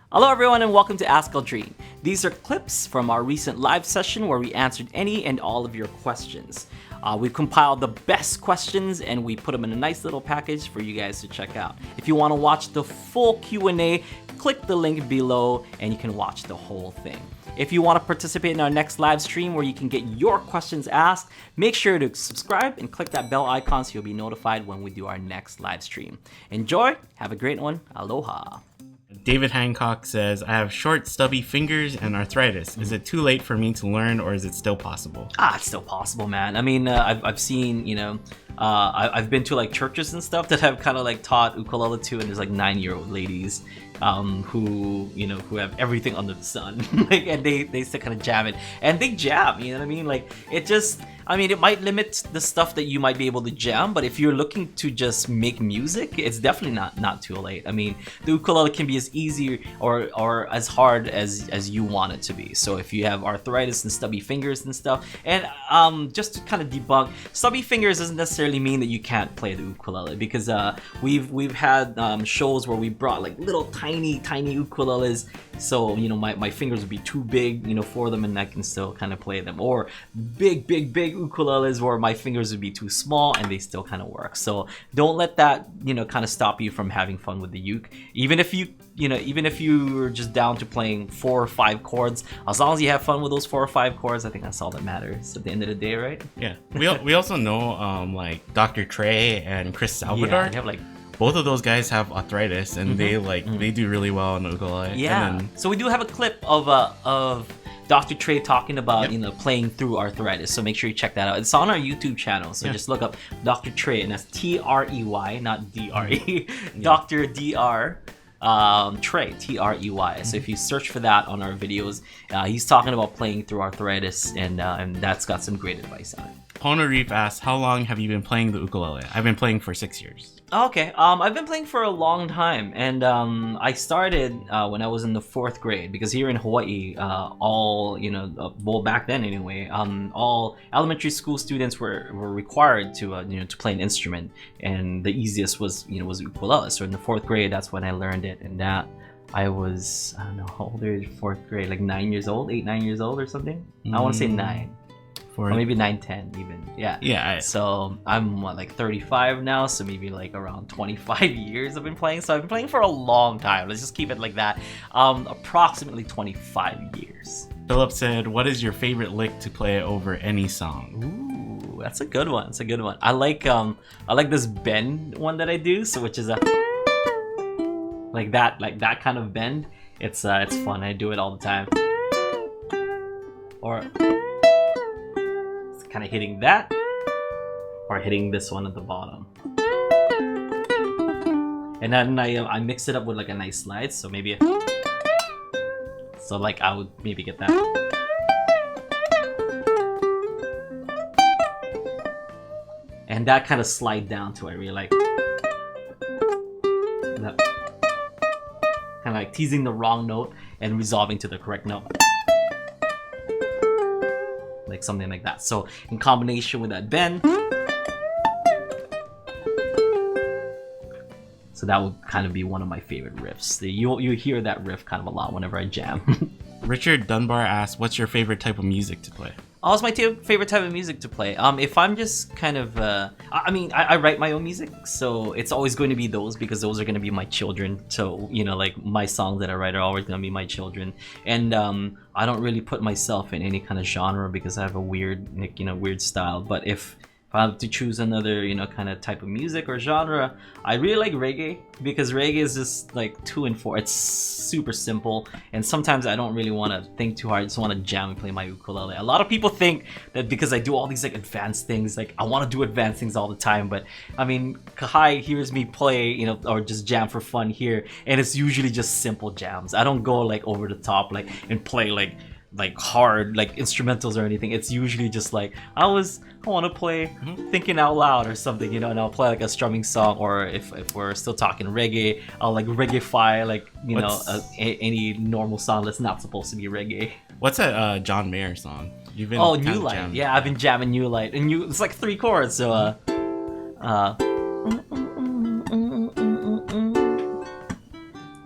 Hello everyone and welcome to Ask Aldrine. These are clips from our recent live session where we answered any and all of your questions. We've compiled the best questions and we put them in a nice little package for you guys to check out. If you want to watch the full Q&A, click the link below and you can watch the whole thing. If you want to participate in our next live stream where you can get your questions asked, make sure to subscribe and click that bell icon so you'll be notified when we do our next live stream. Enjoy, have a great one, aloha. David Hancock says, I have short, stubby fingers and arthritis. Is it too late for me to learn or is it still possible? It's still possible, man. I mean, I've seen, I've been to like churches and stuff that have kind of like taught ukulele to, and there's like 9-year-old ladies who have everything under the sun. And they still kind of jam it. And they jam, you know what I mean? Like, it might limit the stuff that you might be able to jam, but if you're looking to just make music, it's definitely not too late. I mean, the ukulele can be as easy or as hard as you want it to be. So if you have arthritis and stubby fingers and stuff, and just to kind of debunk, stubby fingers doesn't necessarily mean that you can't play the ukulele, because we've had shows where we brought like little tiny ukuleles, so my fingers would be too big for them and I can still kind of play them, or big ukuleles where my fingers would be too small and they still kind of work. So don't let that kind of stop you from having fun with the uke. Even if you're just down to playing 4 or 5 chords, as long as you have fun with those 4 or 5 chords, I think that's all that matters at the end of the day, right? Yeah. We also know like Dr. Trey and Chris Salvador. Yeah, they have like both of those guys have arthritis and they do really well on the ukulele. Yeah. So we do have a clip of Dr. Trey talking about playing through arthritis. So make sure you check that out. It's on our YouTube channel. So just look up Dr. Trey, and that's Trey, not Dre. Dr. Dr. Trey, Trey. So if you search for that on our videos, he's talking about playing through arthritis, and that's got some great advice on it. Pono Reef asks, how long have you been playing the ukulele? I've been playing for 6 years. Okay, I've been playing for a long time, and I started when I was in the 4th grade, because here in Hawaii, well, back then anyway, all elementary school students were required to play an instrument, and the easiest was ukulele. So in the 4th grade, that's when I learned it, and that I was, I don't know, how old are you, 4th grade, like 9 years old, 8, 9 years old or something? I want to say 9. Or maybe 9, 10 even. Yeah. So I'm like 35 now, so maybe like around 25 years I've been playing. So I've been playing for a long time. Let's just keep it like that. Approximately 25 years. Philip said, what is your favorite lick to play over any song? Ooh, that's a good one. I like this bend one that I do, so which is like that kind of bend. It's fun. I do it all the time. Or kind of hitting that, or hitting this one at the bottom, and then I mix it up with like a nice slide. So maybe like I would maybe get that, and that kind of slide down to I really like that, kind of like teasing the wrong note and resolving to the correct note. Like something like that. So in combination with that bend, so that would kind of be one of my favorite riffs. You hear that riff kind of a lot whenever I jam. Richard Dunbar asks, what's your favorite type of music to play? It's my favorite type of music to play. If I'm just kind of, I write my own music, so it's always going to be those, because those are going to be my children. So, like my songs that I write are always going to be my children. And I don't really put myself in any kind of genre because I have a weird style. But if I have to choose another, kind of type of music or genre, I really like reggae, because reggae is just like 2 and 4. It's super simple, and sometimes I don't really want to think too hard. I just want to jam and play my ukulele. A lot of people think that because I do all these like advanced things, like I want to do advanced things all the time, but I mean, Kahai hears me play, or just jam for fun here, and it's usually just simple jams. I don't go like over the top, like, and play like hard like instrumentals or anything. It's usually just like I want to play thinking out loud or something, and I'll play like a strumming song, or if we're still talking reggae, I'll like reggae-fy like any normal song that's not supposed to be reggae. What's that John Mayer song? You've been New Light. Jamming. Yeah, I've been jamming New Light, and it's like 3 chords, so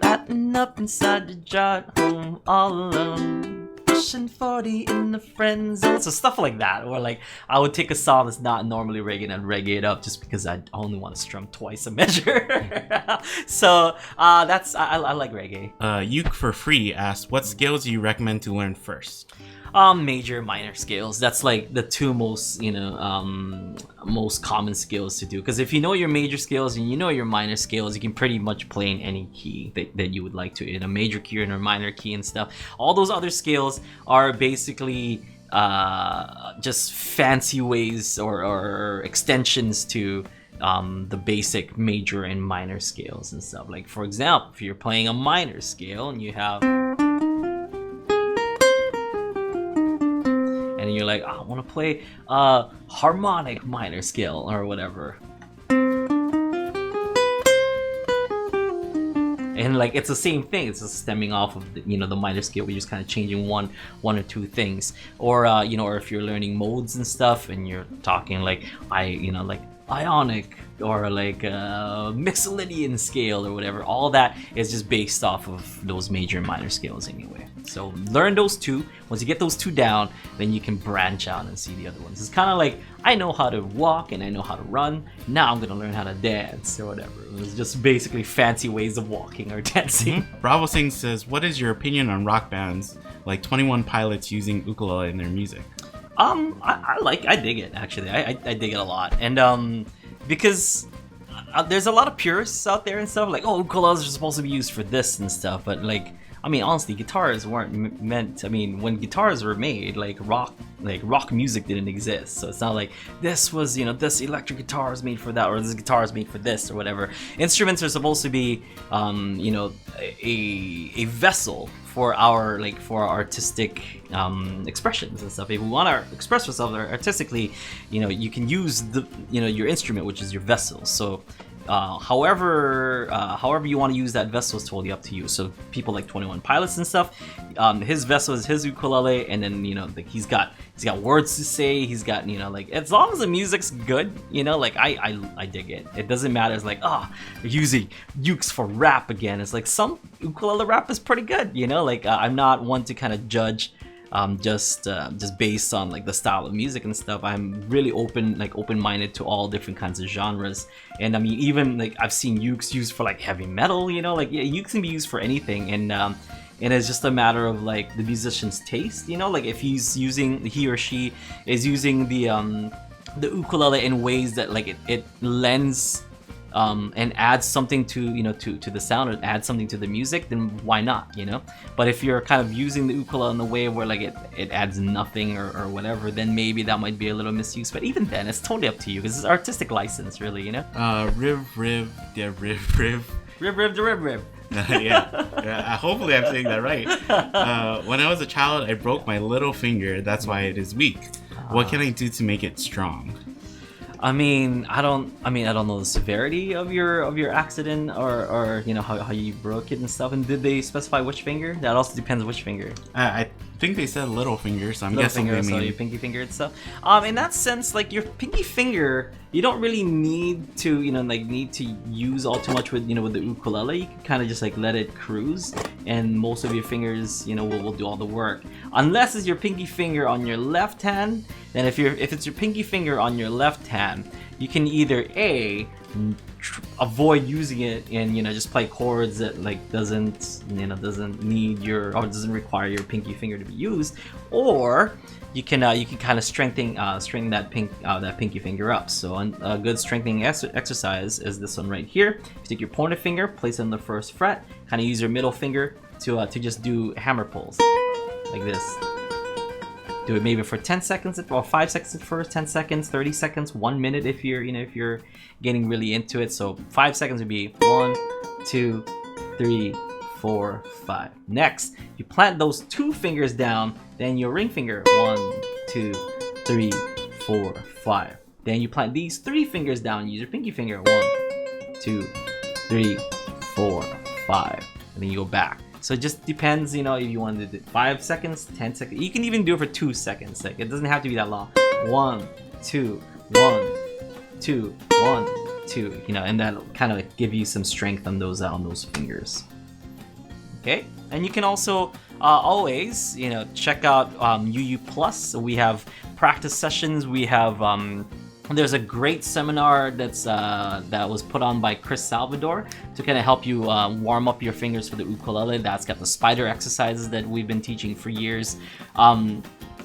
lighten up inside the jar at home all alone. Pushing 40 in the friend zone. So stuff like that. Or like I would take a song that's not normally reggae and reggae it up just because I only want to strum twice a measure. So that's I like reggae. Uke for Free asked, what skills do you recommend to learn first? Major, minor scales. That's like the two most, most common scales to do. Because if you know your major scales and you know your minor scales, you can pretty much play in any key that you would like to, in a major key or in a minor key and stuff. All those other scales are basically just fancy ways or extensions to the basic major and minor scales and stuff. Like for example, if you're playing a minor scale and you have, and you're like, oh, I want to play a harmonic minor scale or whatever. And like it's the same thing. It's just stemming off of the minor scale. We're just kind of changing one or two things. Or or if you're learning modes and stuff, and you're talking like like ionic or like Mixolydian scale or whatever. All that is just based off of those major and minor scales anyway. So learn those two. Once you get those two down, then you can branch out and see the other ones. It's kind of like, I know how to walk and I know how to run. Now I'm gonna learn how to dance or whatever. It's just basically fancy ways of walking or dancing. Bravo Singh says, what is your opinion on rock bands like 21 Pilots using ukulele in their music? I dig it actually. I dig it a lot, and because there's a lot of purists out there and stuff like, oh, ukuleles are supposed to be used for this and stuff, but like, I mean, honestly, guitars weren't meant. I mean, when guitars were made, like rock music didn't exist, so it's not like this was, this electric guitar is made for that, or this guitar is made for this, or whatever. Instruments are supposed to be, a vessel for our artistic expressions and stuff. If we want to express ourselves artistically, you can use your instrument, which is your vessel. So however you want to use that vessel is totally up to you. So people like 21 Pilots and stuff, his vessel is his ukulele, and then he's got words to say. He's got as long as the music's good, I dig it. It doesn't matter. It's like, they're using ukes for rap again. It's like some ukulele rap is pretty good. I'm not one to kind of judge just based on like the style of music and stuff. I'm really open-minded to all different kinds of genres. And I mean, even like I've seen ukes used for like heavy metal, ukes can be used for anything, and it's just a matter of like the musician's taste, like if he or she is using the ukulele in ways that like it lends and adds something to to the sound, or adds something to the music, then why not, But if you're kind of using the ukulele in a way where like it adds nothing or whatever, then maybe that might be a little misuse. But even then, it's totally up to you, because it's artistic license, really, Riv, yeah, Riv. Riv. Yeah, hopefully I'm saying that right. When I was a child, I broke my little finger. That's why it is weak. What can I do to make it strong? I mean, I don't know the severity of your accident, or how you broke it and stuff. And did they specify which finger? That also depends which finger. I think they said little finger, so I'm little guessing finger, they mean so your pinky finger and stuff. In that sense, like your pinky finger, you don't really need to use all too much with with the ukulele. You can kind of just like let it cruise, and most of your fingers will do all the work. Unless it's your pinky finger on your left hand. Then if it's your pinky finger on your left hand, you can either avoid using it and just play chords that like doesn't need or doesn't require your pinky finger to be used, or you can kind of strengthen that pinky finger up. So a good strengthening exercise is this one right here. You take your pointer finger, place it on the first fret, kind of use your middle finger to just do hammer pulls like this. Do it maybe for 10 seconds or 5 seconds at first, 10 seconds, 30 seconds, 1 minute if you're getting really into it. So 5 seconds would be 1, 2, 3, 4, 5. Next, you plant those two fingers down, then your ring finger, 1, 2, 3, 4, 5. Then you plant these three fingers down, use your pinky finger, 1, 2, 3, 4, 5. And then you go back. So it just depends, if you want to do 5 seconds, 10 seconds. You can even do it for 2 seconds. Like it doesn't have to be that long. 1, 2, 1, 2, 1, 2. And that'll kind of give you some strength on those fingers. Okay, and you can also always, check out UU Plus. We have practice sessions. We have there's a great seminar that was put on by Chris Salvador to kind of help you warm up your fingers for the ukulele. That's got the spider exercises that we've been teaching for years.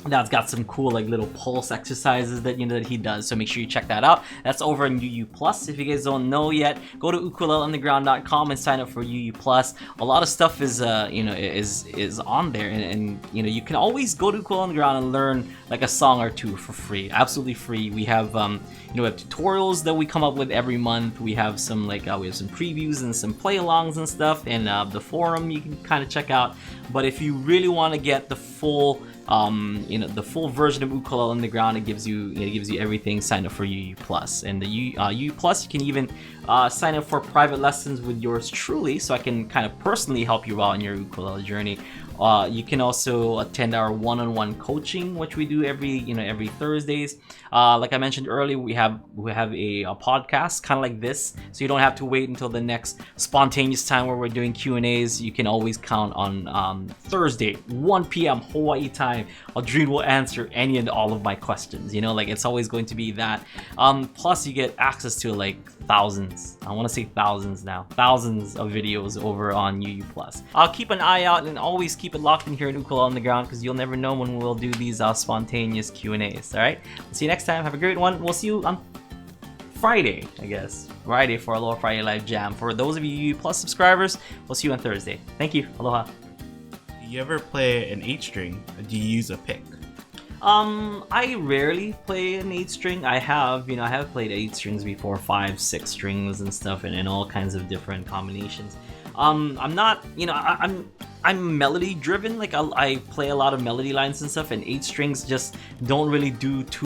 That's got some cool like little pulse exercises that that he does, so make sure you check that out. That's over in UU Plus. If you guys don't know yet, go to ukuleleunderground.com and sign up for UU Plus. A lot of stuff is is on there, and you can always go to Ukulele Underground and learn like a song or two for free, absolutely free. We have we have tutorials that we come up with every month. We have some we have some previews and some play-alongs and stuff, and the forum you can kind of check out. But if you really want to get the full the full version of Ukulele Underground, it gives you everything. Sign up for UU Plus, and the UU Plus you can even sign up for private lessons with yours truly, so I can kind of personally help you out on your ukulele journey. You can also attend our one-on-one coaching, which we do every Thursdays. Like I mentioned earlier, we have a podcast kind of like this, so you don't have to wait until the next spontaneous time where we're doing Q&As. You can always count on Thursday, 1 p.m. Hawaii time. Aldrine will answer any and all of my questions. It's always going to be that. Plus, you get access to thousands. I want to say thousands now. Thousands of videos over on UU Plus. I'll keep an eye out and always keep it locked in here at Ukulele Underground, because you'll never know when we'll do these spontaneous Q&As. All right. See you next time. Have a great one. We'll see you on Friday, I guess. Friday for Aloha Friday Live Jam. For those of you UU Plus subscribers, we'll see you on Thursday. Thank you. Aloha. Do you ever play an 8-string? Do you use a pick? I rarely play an 8-string. I have played 8 strings before, 5, 6 strings and stuff, and in all kinds of different combinations. I'm not, I'm melody driven. I play a lot of melody lines and stuff, and 8 strings just don't really do too